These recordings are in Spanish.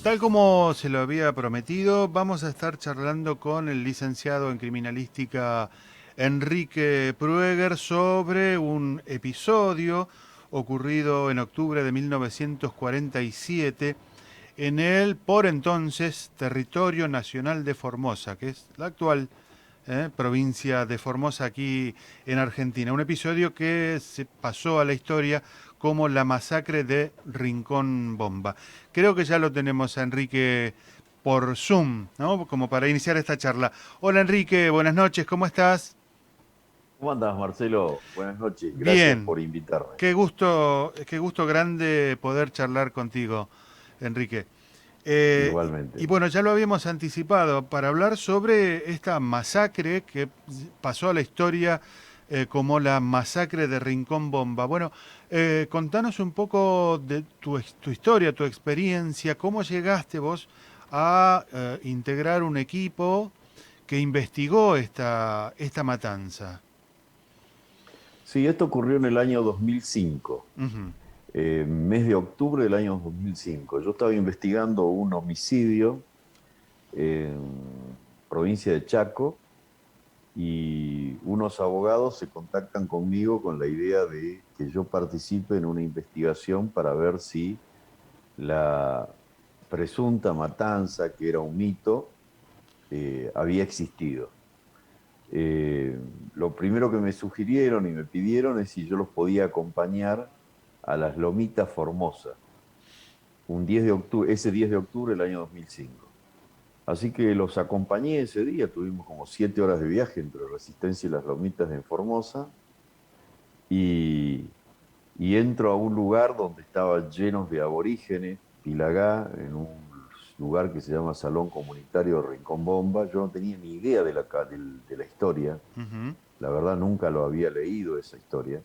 Tal como se lo había prometido, vamos a estar charlando con el licenciado en criminalística Enrique Prueger sobre un episodio ocurrido en octubre de 1947 en el, por entonces, territorio nacional de Formosa, que es la actual provincia de Formosa aquí en Argentina. Un episodio que se pasó a la historia como la masacre de Rincón Bomba. Creo que ya lo tenemos a Enrique por Zoom, ¿no? Como para iniciar esta charla. Hola Enrique, buenas noches, ¿cómo estás? ¿Cómo andás, Marcelo? Buenas noches, gracias Bien, por invitarme. qué gusto grande poder charlar contigo, Enrique. Y Igualmente. bueno, ya lo habíamos anticipado para hablar sobre esta masacre que pasó a la historia como la masacre de Rincón Bomba. Bueno, contanos un poco de tu historia, tu experiencia, cómo llegaste vos a integrar un equipo que investigó esta matanza. Sí, esto ocurrió en el año 2005, Ujú, mes de octubre del año 2005. Yo estaba investigando un homicidio en provincia de Chaco y unos abogados se contactan conmigo con la idea de que yo participe en una investigación para ver si la presunta matanza, que era un mito, había existido. Eh, lo primero que me sugirieron y me pidieron es si yo los podía acompañar a las Lomitas Formosa, un 10 de octubre, ese 10 de octubre del año 2005. Así que los acompañé ese día, tuvimos como 7 horas de viaje entre Resistencia y las Lomitas de Formosa, y, y entro a un lugar donde estaban llenos de aborígenes, Pilagá, en un lugar que se llama Salón Comunitario Rincón Bomba. Yo no tenía ni idea de la historia. ujú. La verdad nunca lo había leído esa historia.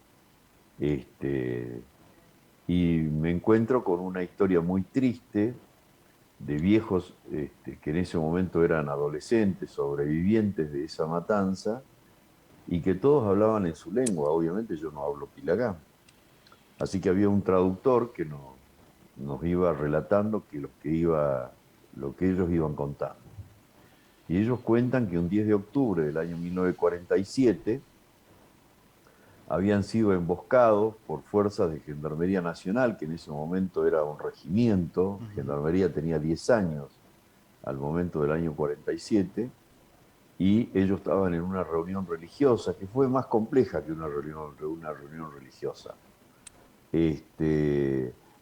Este, y me encuentro con una historia muy triste de viejos que en ese momento eran adolescentes, sobrevivientes de esa matanza, y que todos hablaban en su lengua. Obviamente yo no hablo pilagá. Así que había un traductor que nos iba relatando lo que ellos iban contando. Y ellos cuentan que un 10 de octubre del año 1947 habían sido emboscados por fuerzas de Gendarmería Nacional, que en ese momento era un regimiento. Gendarmería tenía 10 años al momento del año 47, y ellos estaban en una reunión religiosa que fue más compleja que una reunión religiosa.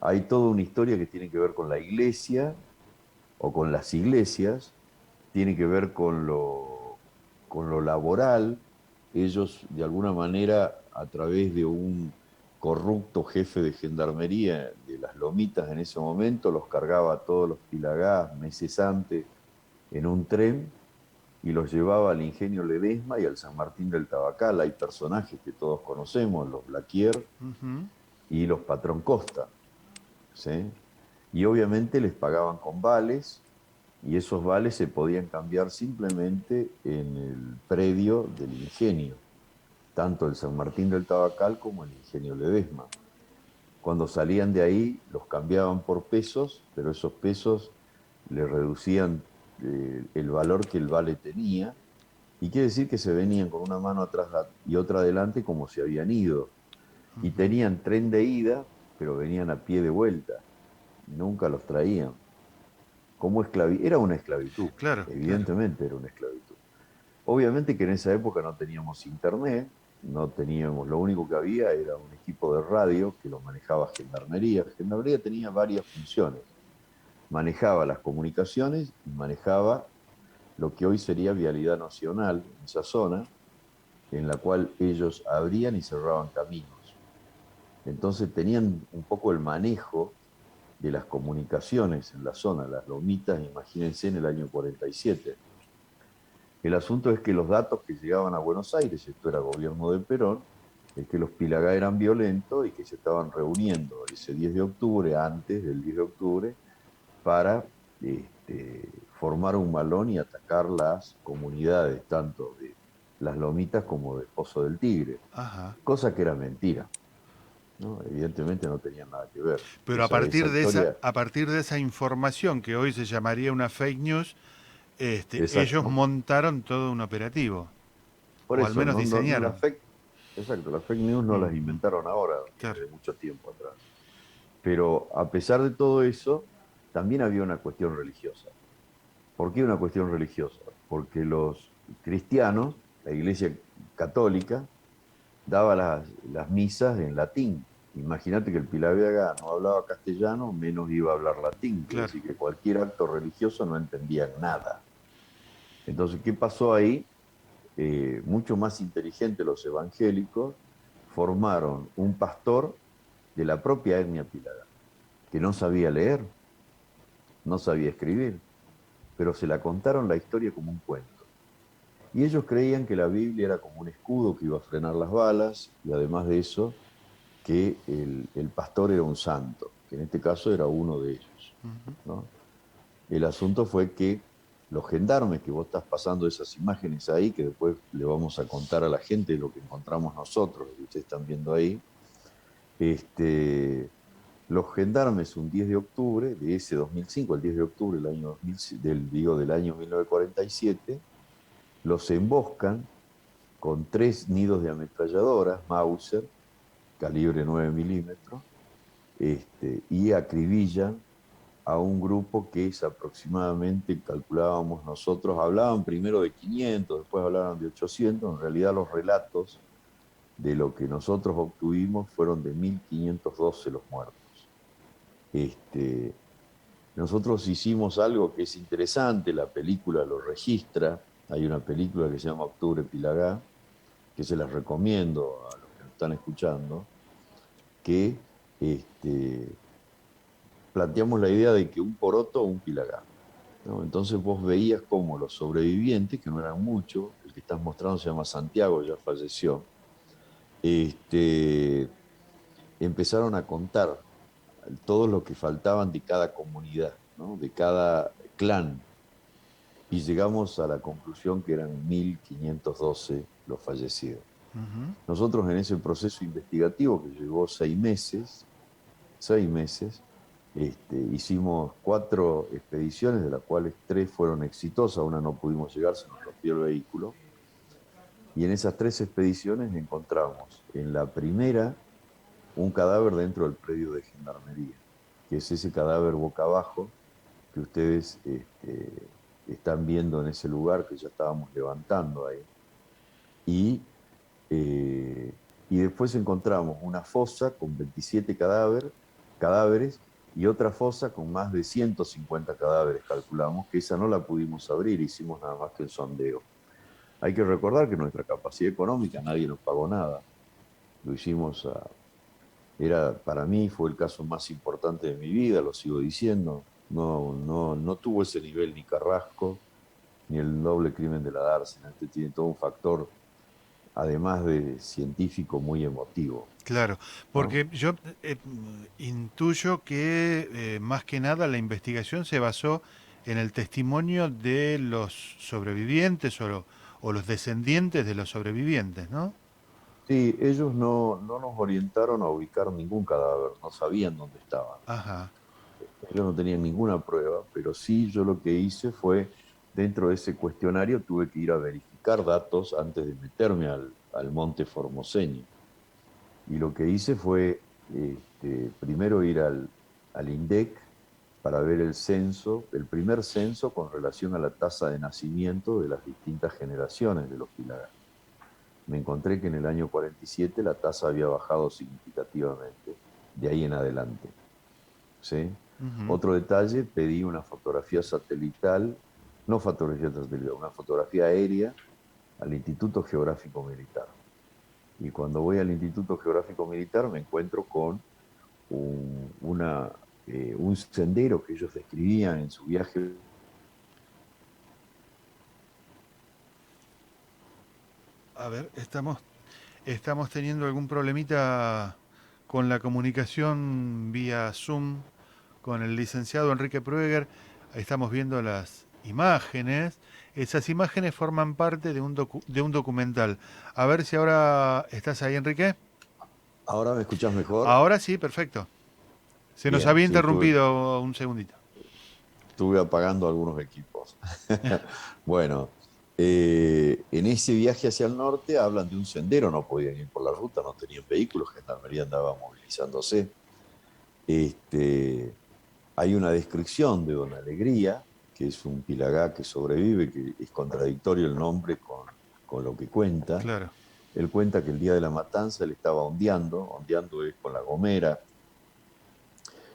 Hay toda una historia que tiene que ver con la iglesia o con las iglesias, tiene que ver con lo laboral. Ellos, de alguna manera, a través de un corrupto jefe de gendarmería de las Lomitas en ese momento, los cargaba a todos los pilagás meses antes en un tren y los llevaba al Ingenio Ledesma y al San Martín del Tabacal. Hay personajes que todos conocemos, los Blaquier y los Patrón Costa, ¿sí? Y obviamente les pagaban con vales, y esos vales se podían cambiar simplemente en el predio del ingenio, tanto el San Martín del Tabacal como el ingenio Ledesma. Cuando salían de ahí, los cambiaban por pesos, pero esos pesos le reducían el valor que el vale tenía, y quiere decir que se venían con una mano atrás y otra adelante como si habían ido. Y tenían tren de ida, pero venían a pie de vuelta. Nunca los traían. Era una esclavitud, Claro, claro. evidentemente era una esclavitud. Obviamente que en esa época no teníamos internet, no teníamos, lo único que había era un equipo de radio que lo manejaba Gendarmería. Gendarmería tenía varias funciones. Manejaba las comunicaciones y manejaba lo que hoy sería Vialidad Nacional en esa zona, en la cual ellos abrían y cerraban caminos. Entonces tenían un poco el manejo de las comunicaciones en la zona, las Lomitas, imagínense, en el año 47. El asunto es que los datos que llegaban a Buenos Aires, esto era gobierno de Perón, es que los Pilagá eran violentos y que se estaban reuniendo ese 10 de octubre, antes del 10 de octubre, para formar un malón y atacar las comunidades, tanto de Las Lomitas como de Pozo del Tigre, Ajá. cosa que era mentira. ¿no? Evidentemente no tenían nada que ver. Pero Esa historia, a partir de esa información que hoy se llamaría una fake news, ellos exacto. montaron todo un operativo, Por o al eso, menos las diseñaron. fake, exacto, las fake news no las Ujú. inventaron ahora, viene Claro, de mucho tiempo atrás. Pero a pesar de todo eso, también había una cuestión religiosa. ¿Por qué una cuestión religiosa? Porque los cristianos, la Iglesia Católica, daba las misas en latín. Imagínate que el Pilaviaga no hablaba castellano, menos iba a hablar latín. Quiere claro. decir que cualquier acto religioso no entendía nada. Entonces, ¿qué pasó ahí? Mucho más inteligentes los evangélicos formaron un pastor de la propia etnia Pilaga, que no sabía leer, no sabía escribir, pero se la contaron la historia como un cuento. Y ellos creían que la Biblia era como un escudo que iba a frenar las balas, y además de eso, que el pastor era un santo, que en este caso era uno de ellos, ¿no? El asunto fue que los gendarmes, que vos estás pasando esas imágenes ahí, que después le vamos a contar a la gente lo que encontramos nosotros, lo que ustedes están viendo ahí, este, los gendarmes un 10 de octubre de ese 2005, el 10 de octubre del año, 2000, del año 1947, los emboscan con 3 nidos de ametralladoras Mauser, calibre 9 milímetros, y acribillan a un grupo que es aproximadamente, calculábamos nosotros, hablaban primero de 500, después hablaban de 800, en realidad los relatos de lo que nosotros obtuvimos fueron de 1512 los muertos. Este, nosotros hicimos algo que es interesante, la película lo registra, hay una película que se llama Octubre Pilagá, que se las recomiendo a los que nos están escuchando, que este, planteamos la idea de que un poroto o un pilagá, ¿no? Entonces vos veías cómo los sobrevivientes, que no eran muchos, el que estás mostrando se llama Santiago, ya falleció, este, empezaron a contar todo lo que faltaban de cada comunidad, ¿no? De cada clan, y llegamos a la conclusión que eran 1512 los fallecidos. Ujú. Nosotros en ese proceso investigativo que llevó 6 meses, hicimos 4 expediciones, de las cuales 3 fueron exitosas, una no pudimos llegar, se nos rompió el vehículo, y en esas 3 expediciones encontramos en la primera un cadáver dentro del predio de gendarmería, que es ese cadáver boca abajo que ustedes están viendo en ese lugar que ya estábamos levantando ahí. Y, eh, y después encontramos una fosa con 27 cadáveres y otra fosa con más de 150 cadáveres. Calculamos que esa no la pudimos abrir, hicimos nada más que el sondeo. Hay que recordar que nuestra capacidad económica nadie nos pagó nada. Lo hicimos para mí fue el caso más importante de mi vida, lo sigo diciendo. No tuvo ese nivel ni Carrasco, ni el doble crimen de la dársena. Este tiene todo un factor, además de científico, muy emotivo, Claro, ¿no? porque yo intuyo que más que nada la investigación se basó en el testimonio de los sobrevivientes o los descendientes de los sobrevivientes, ¿no? Sí, ellos no nos orientaron a ubicar ningún cadáver, no sabían dónde estaban. Ajá. Ellos no tenían ninguna prueba, pero sí yo lo que hice fue, dentro de ese cuestionario, tuve que ir a verificar datos antes de meterme al Monte Formoseño. Y lo que hice fue, primero ir al INDEC para ver el censo, el primer censo con relación a la tasa de nacimiento de las distintas generaciones de los Pilagá. Me encontré que en el año 47 la tasa había bajado significativamente, de ahí en adelante, ¿sí? Ujú. Otro detalle, pedí una fotografía satelital, no fotografía satelital, una fotografía aérea al Instituto Geográfico Militar. Y cuando voy al Instituto Geográfico Militar me encuentro con un sendero que ellos describían en su viaje. A ver, estamos teniendo algún problemita con la comunicación vía Zoom con el licenciado Enrique Prueger. Ahí estamos viendo las imágenes. Esas imágenes forman parte de un documental. A ver si ahora estás ahí, Enrique. ¿Ahora me escuchás mejor? Ahora sí, perfecto. Se nos Bien, había sí, interrumpido un segundito. estuve apagando algunos equipos. Bueno, en ese viaje hacia el norte hablan de un sendero, no podían ir por la ruta, no tenían vehículos, Gendarmería andaba movilizándose. Este, Hay una descripción de Don Alegría, que es un pilagá que sobrevive, que es contradictorio el nombre con lo que cuenta. Claro. Él cuenta que el día de la matanza él estaba ondeando es con la gomera,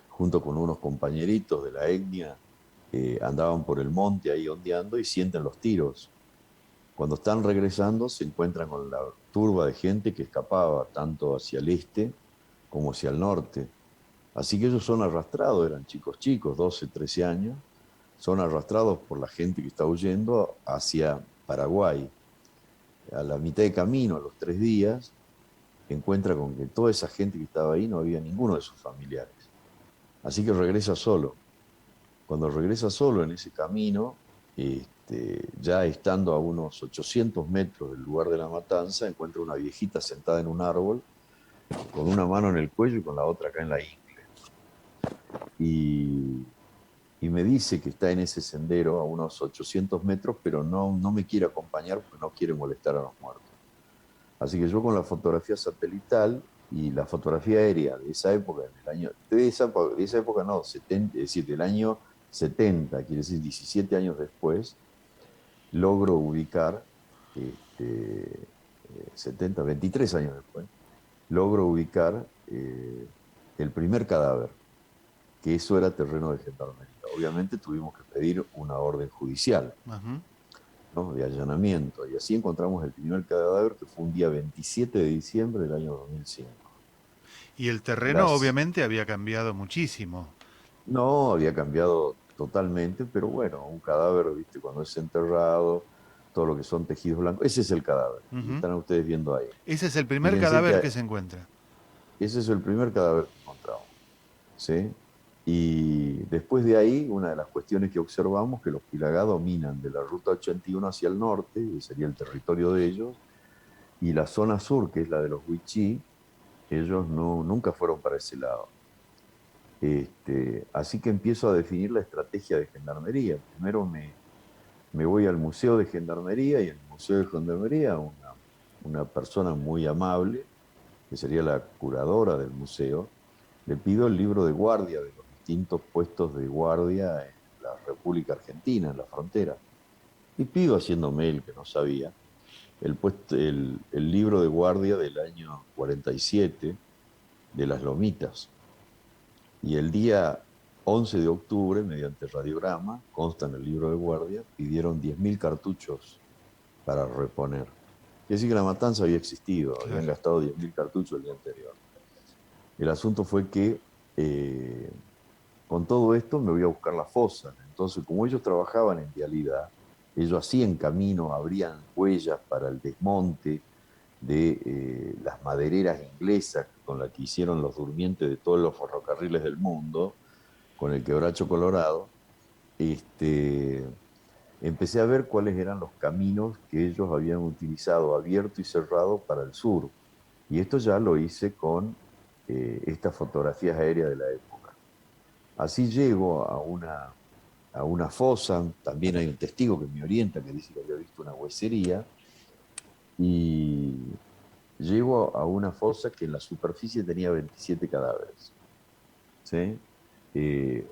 junto con unos compañeritos de la etnia, andaban por el monte ahí ondeando y sienten los tiros. Cuando están regresando se encuentran con la turba de gente que escapaba tanto hacia el este como hacia el norte. Así que ellos son arrastrados, eran chicos chicos, 12, 13 años, son arrastrados por la gente que está huyendo hacia Paraguay. A la mitad de camino, a los 3 días, encuentra con que toda esa gente que estaba ahí no había ninguno de sus familiares. Así que regresa solo. Cuando regresa solo en ese camino, ya estando a unos 800 metros del lugar de la matanza, encuentra una viejita sentada en un árbol, con una mano en el cuello y con la otra acá en la ingle. Y, y me dice que está en ese sendero a unos 800 metros, pero no me quiere acompañar porque no quiere molestar a los muertos. Así que yo con la fotografía satelital y la fotografía aérea de esa época, de esa época no, 70, es decir, del año 70, quiere decir 17 años después, logro ubicar, este, 70, 23 años después, logro ubicar el primer cadáver, que eso era terreno de gendarmería. Obviamente tuvimos que pedir una orden judicial, Ajá. ¿no?, de allanamiento, y así encontramos el primer cadáver, que fue un día 27 de diciembre del año 2005. Y el terreno Las, obviamente había cambiado muchísimo. no había cambiado totalmente, pero bueno, un cadáver, viste, cuando es enterrado, todo lo que son tejidos blancos, ese es el cadáver, el que Ujú. están ustedes viendo ahí. Ese es el primer Fíjense cadáver que que se encuentra. ese es el primer cadáver que encontramos, ¿sí? Y después de ahí, una de las cuestiones que observamos, que los Pilagá dominan de la ruta 81 hacia el norte, que sería el territorio de ellos, y la zona sur, que es la de los Huichí, ellos nunca fueron para ese lado. Así que empiezo a definir la estrategia de gendarmería. Primero me voy al Museo de Gendarmería, y en el Museo de Gendarmería una persona muy amable, que sería la curadora del museo, le pido el libro de guardia de los distintos puestos de guardia en la República Argentina, en la frontera. Y pido, haciendo mail que no sabía, el libro de guardia del año 47 de las Lomitas. Y el día 11 de octubre, mediante radiograma, consta en el libro de guardia, pidieron 10.000 cartuchos para reponer. Quiere decir que la matanza había existido, habían Claro. gastado 10.000 cartuchos el día anterior. El asunto fue que eh, con todo esto me voy a buscar las fosas. Entonces, como ellos trabajaban en vialidad, ellos hacían camino, abrían huellas para el desmonte de las madereras inglesas con las que hicieron los durmientes de todos los ferrocarriles del mundo, con el quebracho colorado. este, Empecé a ver cuáles eran los caminos que ellos habían utilizado, abierto y cerrado, para el sur. Y esto ya lo hice con estas fotografías aéreas de la época. Así llego a una fosa, también hay un testigo que me orienta, que dice que había visto una huesería, y llego a una fosa que en la superficie tenía 27 cadáveres. ¿Sí?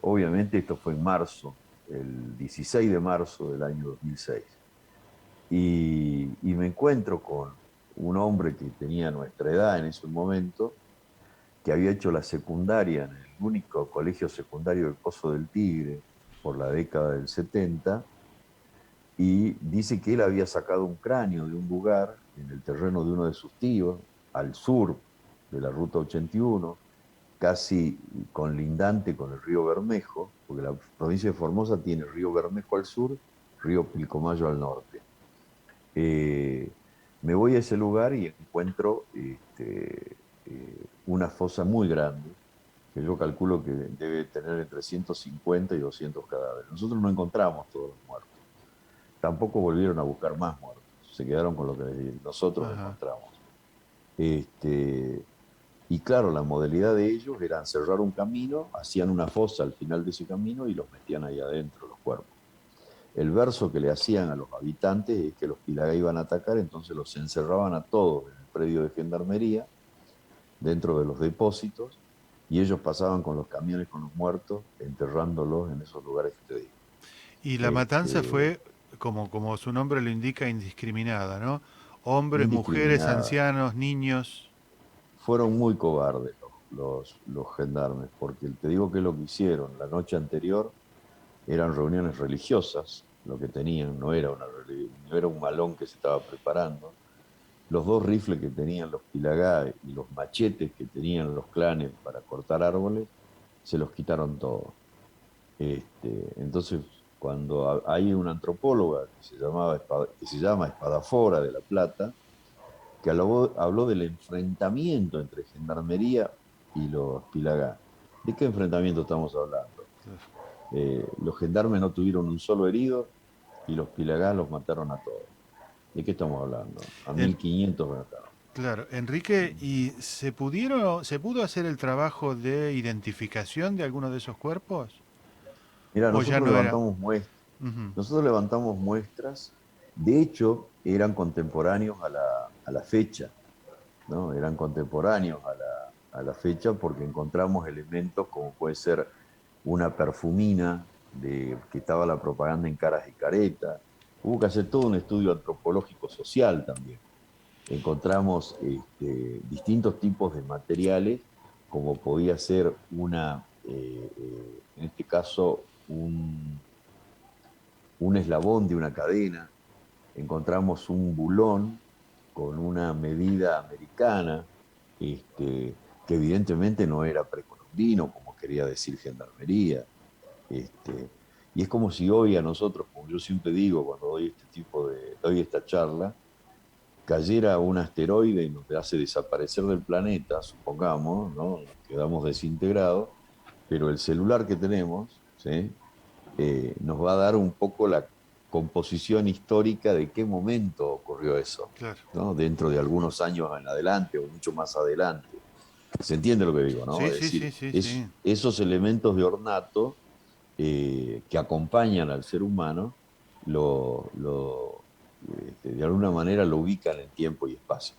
Obviamente esto fue en marzo, el 16 de marzo del año 2006. Y me encuentro con un hombre que tenía nuestra edad en ese momento, que había hecho la secundaria en el único colegio secundario del Pozo del Tigre por la década del 70, y dice que él había sacado un cráneo de un lugar en el terreno de uno de sus tíos, al sur de la Ruta 81, casi conlindante con el río Bermejo, porque la provincia de Formosa tiene río Bermejo al sur, río Pilcomayo al norte. Eh, Me voy a ese lugar y encuentro una fosa muy grande, que yo calculo que debe tener entre 150 y 200 cadáveres. Nosotros no encontramos todos los muertos. Tampoco volvieron a buscar más muertos. Se quedaron con lo que nosotros Ajá. encontramos. Este, Y claro, la modalidad de ellos era cerrar un camino, hacían una fosa al final de ese camino y los metían ahí adentro, los cuerpos. El verso que le hacían a los habitantes es que los Pilagá iban a atacar, entonces los encerraban a todos en el predio de gendarmería, dentro de los depósitos, y ellos pasaban con los camiones con los muertos, enterrándolos en esos lugares que te digo. Y la matanza Este, fue, como su nombre lo indica, indiscriminada, ¿no? Hombres, mujeres, indiscriminada. ancianos, niños. Fueron muy cobardes los gendarmes, porque te digo que lo que hicieron la noche anterior eran reuniones religiosas, lo que tenían no era un malón que se estaba preparando. Los dos rifles que tenían los Pilagá y los machetes que tenían los clanes para cortar árboles, se los quitaron todos. Entonces, cuando hay una antropóloga que se llama Espadafora de La Plata, que habló del enfrentamiento entre Gendarmería y los Pilagá. ¿De qué enfrentamiento estamos hablando? Los gendarmes no tuvieron un solo herido y los Pilagá los mataron a todos. ¿De qué estamos hablando? A En- 1500 mataron. claro, Enrique, ¿y se pudo hacer el trabajo de identificación de alguno de esos cuerpos? Mira, ¿O ya no era? Ujú. nosotros levantamos muestras, de hecho, eran contemporáneos a la fecha, ¿no? Eran contemporáneos a la fecha porque encontramos elementos como puede ser una perfumina de que estaba la propaganda en caras y caretas. Hubo que hacer todo un estudio antropológico social también. Encontramos distintos tipos de materiales, como podía ser en este caso, un eslabón de una cadena. Encontramos un bulón con una medida americana, que evidentemente no era precolombino, como quería decir Gendarmería. Este, y es como si hoy a nosotros, como yo siempre digo cuando doy esta charla, cayera un asteroide y nos hace desaparecer del planeta, supongamos, ¿no? Nos quedamos desintegrados, pero el celular que tenemos, ¿sí? Nos va a dar un poco la composición histórica de qué momento ocurrió eso, Claro. ¿no? Dentro de algunos años en adelante o mucho más adelante. ¿Se entiende lo que digo, no? Sí, Es sí, decir, sí, sí, sí. esos elementos de ornato que acompañan al ser humano, de alguna manera lo ubican en tiempo y espacio.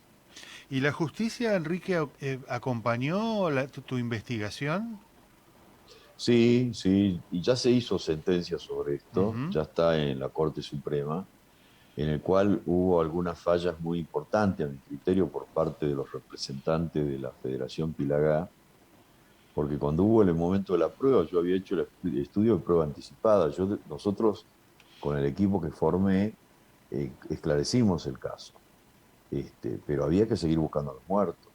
¿Y la justicia, Enrique, acompañó tu investigación? Sí, sí, y ya se hizo sentencia sobre esto, Ujú. ya está en la Corte Suprema, en el cual hubo algunas fallas muy importantes a mi criterio por parte de los representantes de la Federación Pilagá, porque cuando hubo el momento de la prueba, yo había hecho el estudio de prueba anticipada. Nosotros, con el equipo que formé, esclarecimos el caso, pero había que seguir buscando a los muertos.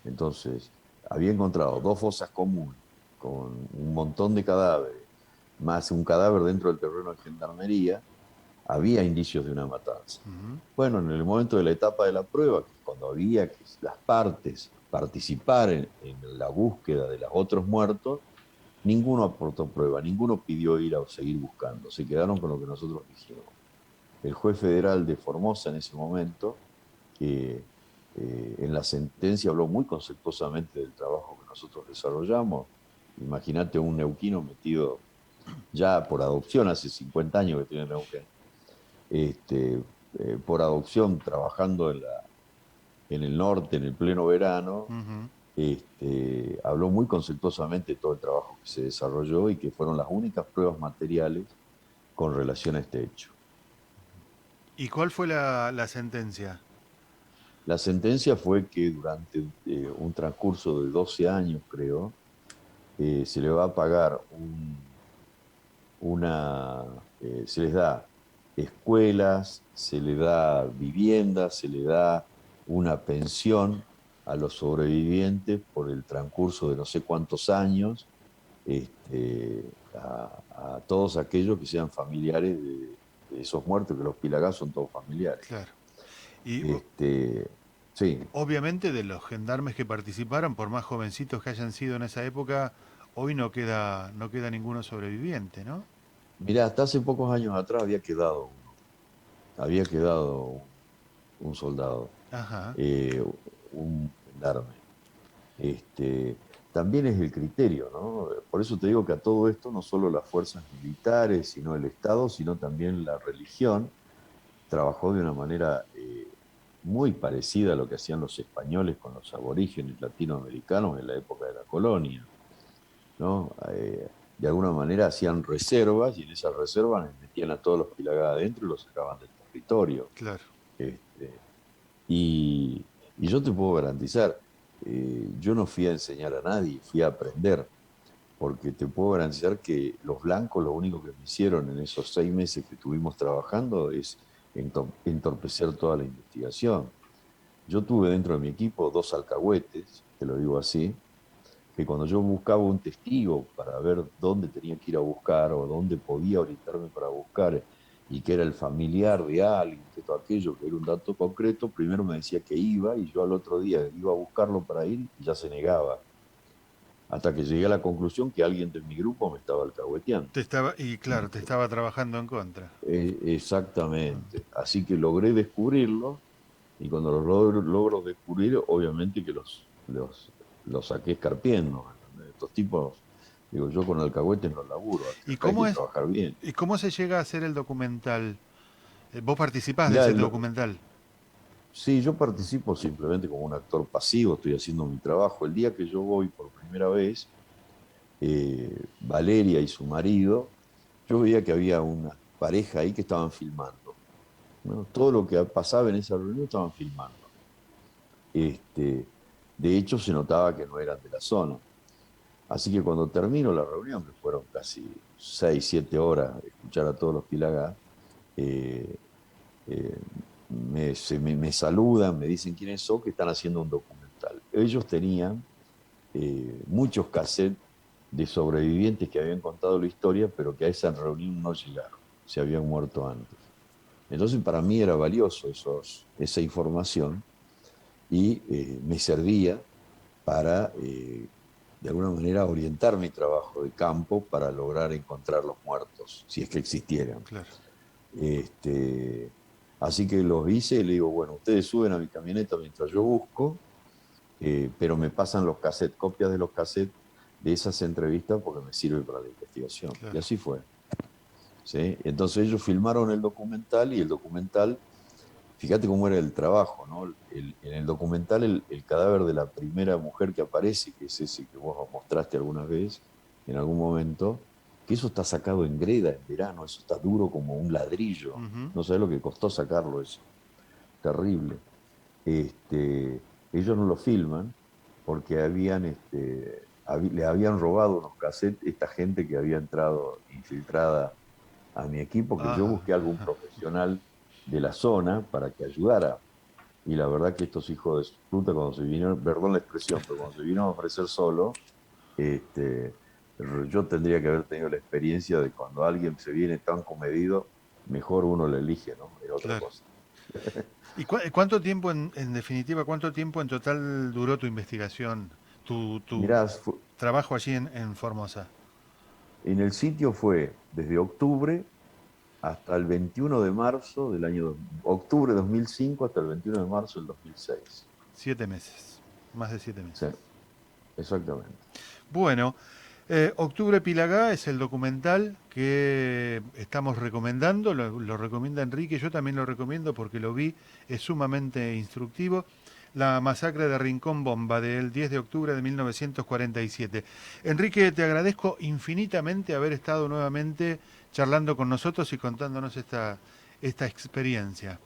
Entonces, había encontrado dos fosas comunes con un montón de cadáveres, más un cadáver dentro del terreno de gendarmería, había indicios de una matanza. Ujú. Bueno, en el momento de la etapa de la prueba, que es cuando había que las partes participar en la búsqueda de los otros muertos, ninguno aportó prueba, ninguno pidió ir a seguir buscando, se quedaron con lo que nosotros dijimos. El juez federal de Formosa en ese momento, que en la sentencia habló muy conceptuosamente del trabajo que nosotros desarrollamos. Imagínate un neuquino metido ya por adopción, hace 50 años que tiene Neuquén, por adopción, trabajando en el norte, en el pleno verano, Ujú. habló muy conceptuosamente de todo el trabajo que se desarrolló y que fueron las únicas pruebas materiales con relación a este hecho. ¿Y cuál fue la sentencia? La sentencia fue que durante un transcurso de 12 años, creo, se le va a pagar se les da escuelas, se le da viviendas, se le da una pensión a los sobrevivientes por el transcurso de no sé cuántos años, a todos aquellos que sean familiares de esos muertos, que los pilagás son todos familiares. Claro. Y Este, sí, obviamente de los gendarmes que participaron, por más jovencitos que hayan sido en esa época, hoy no queda ninguno sobreviviente, ¿no? mirá, hasta hace pocos años atrás había quedado un soldado, Ajá. eh, un gendarme. Este, también es el criterio, ¿no? Por eso te digo que a todo esto no solo las fuerzas militares, sino el Estado, sino también la religión, trabajó de una manera muy parecida a lo que hacían los españoles con los aborígenes latinoamericanos en la época de la colonia, ¿no? De alguna manera hacían reservas y en esas reservas les metían a todos los Pilagá adentro y los sacaban del territorio. Claro. Este, y yo te puedo garantizar, yo no fui a enseñar a nadie, fui a aprender, porque te puedo garantizar que los blancos lo único que me hicieron en esos 6 meses que estuvimos trabajando es entorpecer toda la investigación. Yo tuve dentro de mi equipo 2 alcahuetes, te lo digo así, que cuando yo buscaba un testigo para ver dónde tenía que ir a buscar o dónde podía orientarme para buscar y que era el familiar de alguien, que todo aquello, que era un dato concreto, primero me decía que iba y yo al otro día iba a buscarlo para ir y ya se negaba. Hasta que llegué a la conclusión que alguien de mi grupo me estaba alcahueteando. Claro, te estaba trabajando en contra. Exactamente. Así que logré descubrirlo y cuando los logro descubrir, obviamente que los saqué escarpiendo. Estos tipos, digo, yo con alcahuetes no laburo, ¿Y acá hay cómo que es, trabajar bien. y cómo se llega a hacer el documental? ¿Vos participás de Mirá, ese documental? sí, yo participo simplemente como un actor pasivo, estoy haciendo mi trabajo. El día que yo voy por primera vez, Valeria y su marido, yo veía que había una pareja ahí que estaban filmando, ¿no? Todo lo que pasaba en esa reunión estaban filmando. Este, de hecho, se notaba que no eran de la zona. Así que cuando termino la reunión, que fueron casi 6, 7 horas de escuchar a todos los Pilagá, eh, eh, me saludan, me dicen quiénes son, que están haciendo un documental. Ellos tenían muchos cassettes de sobrevivientes que habían contado la historia, pero que a esa reunión no llegaron, se habían muerto antes. Entonces para mí era valioso esa información y me servía para, de alguna manera, orientar mi trabajo de campo para lograr encontrar los muertos, si es que existieran. Claro. Este, así que los hice y le digo, bueno, ustedes suben a mi camioneta mientras yo busco, pero me pasan los cassettes, copias de los cassettes de esas entrevistas porque me sirve para la investigación. Y Claro. así fue. ¿Sí? Entonces ellos filmaron el documental y el documental, fíjate cómo era el trabajo, ¿no? En el documental el cadáver de la primera mujer que aparece, que es ese que vos mostraste alguna vez, en algún momento, que eso está sacado en greda en verano, eso está duro como un ladrillo. Ujú. No sabés lo que costó sacarlo eso. Terrible. Ellos no lo filman porque le habían robado unos cassettes esta gente que había entrado infiltrada a mi equipo, que yo Ah, busqué algún profesional de la zona para que ayudara. Y la verdad que estos hijos de su puta, cuando se vinieron, perdón la expresión, pero cuando se vino a ofrecer solo, este, yo tendría que haber tenido la experiencia de cuando alguien se viene tan comedido, mejor uno le elige, ¿no? Es otra claro. cosa. ¿Y cuánto tiempo, en definitiva, cuánto tiempo en total duró tu investigación, tu Mirá, trabajo allí en Formosa? en el sitio fue desde octubre hasta el 21 de marzo del año, octubre de 2005 hasta el 21 de marzo del 2006. 7 meses, más de 7 meses. Sí, exactamente. Bueno, Octubre Pilagá es el documental que estamos recomendando, lo recomienda Enrique, yo también lo recomiendo porque lo vi, es sumamente instructivo. La masacre de Rincón Bomba del 10 de octubre de 1947. Enrique, te agradezco infinitamente haber estado nuevamente charlando con nosotros y contándonos esta experiencia.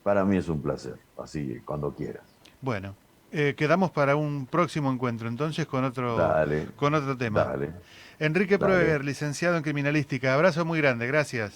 Para mí es un placer, así que cuando quieras. Bueno, quedamos para un próximo encuentro entonces Dale, con otro tema. dale, Enrique dale. Proeger, licenciado en criminalística. Abrazo muy grande, gracias.